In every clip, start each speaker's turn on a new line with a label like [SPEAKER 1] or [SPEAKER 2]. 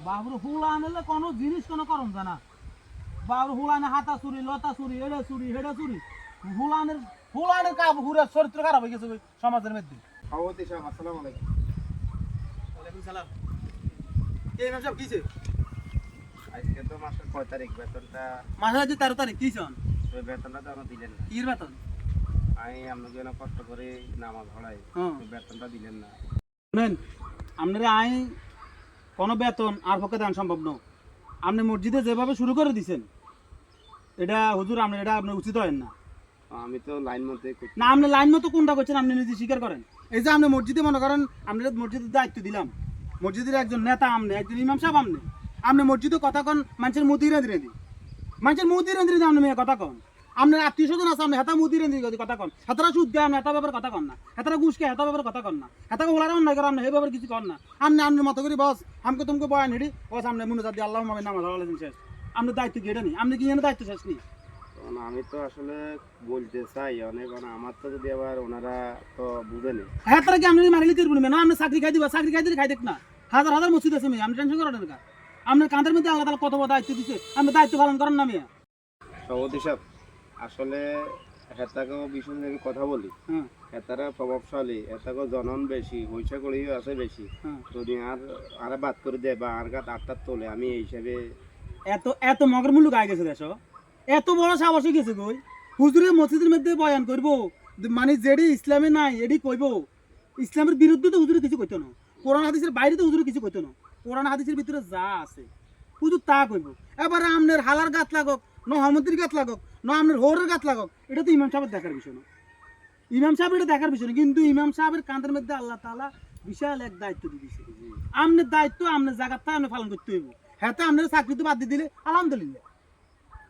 [SPEAKER 1] বাবুর হুলা আনলে কোনো জিনিস কোনো করম জানা বাবুর হুলা আনে হাতা চুরি লতা চুরি এড়ে চুরি হেড়ে চুরি হুলানের কাব হুরের চরিত্র খারাপ হয়ে গেছে সমাজের মধ্যে।
[SPEAKER 2] সভাপতি সাহেব আসসালামু আলাইকুম।
[SPEAKER 1] ওয়ালাইকুম সালাম। এই ম্যাম সাহেব কিছে?
[SPEAKER 2] আজকে তো মাসের 6 তারিখ, বেতনটা
[SPEAKER 1] মাসে আজ 13 তারিখ কিছন?
[SPEAKER 2] ওই বেতনটা তো আমার দিলেন না।
[SPEAKER 1] কি বেতন?
[SPEAKER 2] আমি আপনাকে জন্য কষ্ট করে নামাজ পড়াই,
[SPEAKER 1] হ্যাঁ
[SPEAKER 2] বেতনটা দিলেন না।
[SPEAKER 1] শুনেন, আপনারা আইন কোনো বেতন আর পক্ষে দেন সম্ভব নয়। আপনি মসজিদে যেভাবে শুরু করে দিছেন এটা হুজুর আপনি এটা আপনার উচিত হয় না।
[SPEAKER 2] আমি তো লাইন মধ্যে করছি।
[SPEAKER 1] না আপনি লাইন মতো কোনটা করছেন আপনি নিজে স্বীকার করেন। এই যে আপনি মসজিদে মনে করেন আমরা মসজিদের দায়িত্ব দিলাম, মসজিদের একজন নেতা আপনি, একজন ইমাম সাহেব আপনি মসজিদে কথা কন মানুষের মুদি রেঁধে দিই, মানুষের মুদি রেঁধে দিই আপনি মেয়ে কথা কন। আপনার আত্মীয় স্বজন আছে আপনি হেতা মুদি রেঁধে কথা কন, হেতারা সুদ দেয় আপনি হেতা ব্যাপারে কথা কন না, হেতারা ঘুষকে হেতা ব্যাপারে কথা কন না, হেতাকে ওলারা অন্যায় করে আপনি সেই ব্যাপারে কিছু কর না। আপনি আপনার মতো করে বস আমাকে তুমি বয়ান হেঁটি বস আপনি মুনুজাত দিয়ে আল্লাহ মামের নামাজ আলাইকুম শেষ। আপনার দায়িত্ব কি এটা নেই? আপনি কি এনে দায়িত্ব শেষ নেই?
[SPEAKER 2] আমি তো আসলে বলতে চাই অনেক, আমার তো যদি আবার ওনারা তো বুঝেনি।
[SPEAKER 1] হ্যাঁ তারা কি আপনি মারিলে তিরবুনি না আপনি চাকরি খাই দিবা, চাকরি খাই দিলে খাই দেখ না। হাজার হাজার মসজিদ আছে মেয়ে, আপনি টেনশন করেন না। আপনার কাঁধের মধ্যে আল্লাহ তাআলা কত বড় দায়িত্ব দিচ্ছে, আপনি দায়িত্ব পালন করেন না মেয়ে।
[SPEAKER 2] সভাপতি সাহেব আসলে হেতাকেও বিষয় নিয়ে আমি কথা বলি,
[SPEAKER 1] হ্যাঁ
[SPEAKER 2] হেতারা প্রভাবশালী, হেতাকেও জনন বেশি, পয়সা করেই আছে বেশি।
[SPEAKER 1] হ্যাঁ
[SPEAKER 2] যদি আর বাদ করে দেয় বা আর গাত আটটা তোলে, আমি এই হিসাবে
[SPEAKER 1] এত এত মগের মূল্য গায়ে গেছে দেশ, এত বড় সাহস হয়ে গেছে কই হুজুরের মসজিদের মধ্যে বয়ান করব, মানে যেটি ইসলামে নাই এটি কইব। ইসলামের বিরুদ্ধে তো হুজুরে কিছু কইতো না, কোরআন হাদিসের বাইরে তো হুজুরে কিছু কইতো না। কোরআন হাদিসের ভিতরে যা আছে হুজুর তা কইব। এবারে আপনার হালার গাত লাগক না হমতির গাত লাগক না আপনার হোরের গাত লাগক, এটা তো ইমাম সাহেবের দেখার বিষয় না। ইমাম সাহেব এটা দেখার বিষয় না, কিন্তু ইমাম সাহেবের কাঁধের মধ্যে আল্লাহ তাআলা বিশাল এক দায়িত্ব দিয়ে দিয়েছে। আপনার দায়িত্ব আপনার জায়গাটা আপনি পালন করতে হইব। হ্যাঁ তো আপনার চাকরি তো বাদ দিয়ে দিলে আলহামদুলিল্লাহ,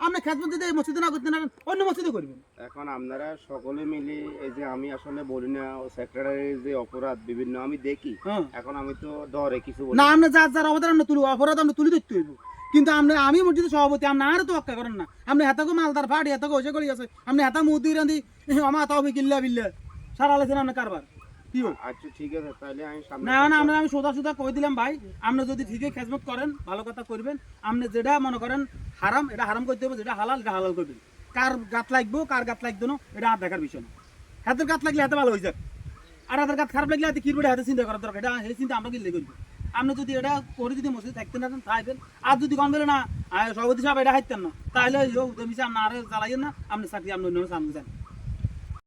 [SPEAKER 1] আপনি খেজমত দিতে এই মসজিদে না করতে না অন্য মসজিদে করবেন।
[SPEAKER 2] এখন আপনারা সকলে মিলে এই যে আমি আসলে বলি না সেক্রেটারির যে অপরাধ বিভিন্ন আমি দেখি,
[SPEAKER 1] হ্যাঁ
[SPEAKER 2] এখন আমি তো ডরে কিছু বলি
[SPEAKER 1] না
[SPEAKER 2] না।
[SPEAKER 1] আপনি যার যার অবদান আপনি তুলি অপরাধ আপনি তুলি ধরতে হইব, কিন্তু আপনি আমি মসজিদের সভাপতি আপনি আর তো অক্কা করেন না। আপনি হেতাকে মালদার ফাটি হেতাকে ওসে করি আছে, আপনি হেতা মুদি রান্ধি আমার তাও কিল্লা বিল্লা সারা আলেছেন আপনার কারবার কি হোক।
[SPEAKER 2] আচ্ছা ঠিক আছে, তাহলে আমি সামনে
[SPEAKER 1] না না আমরা আমি সোজা সোজা কই দিলাম ভাই, আপনি যদি ঠিকই খেজমত করেন ভালো কথা করবেন। আপনি যেটা মনে করেন হারাম এটা হারাম করতে হবে, যেটা হালাল এটা হালাল করবেন। কার গাত লাগবো কার গাত লাগতো না এটা আর দেখার বিষয় না। হাতের গাত লাগলে হাতে ভালো হয়ে যাক, আর হাতের গাত খারাপ লাগলে হাতে কিরবে হাতে চিন্তা করার দরকার, এটা এই চিন্তা আমরা কিনলে করবো। আপনি যদি এটা করে যদি মসজিদে থাকতেন না তাইবেন, আর যদি কম বেলে না সভাপতি সাহেব এটা হাইতেন না তাহলে আপনার আরে জ্বালাইয়েন না, আপনি চাকরি আপনি অন্য সামনে যান।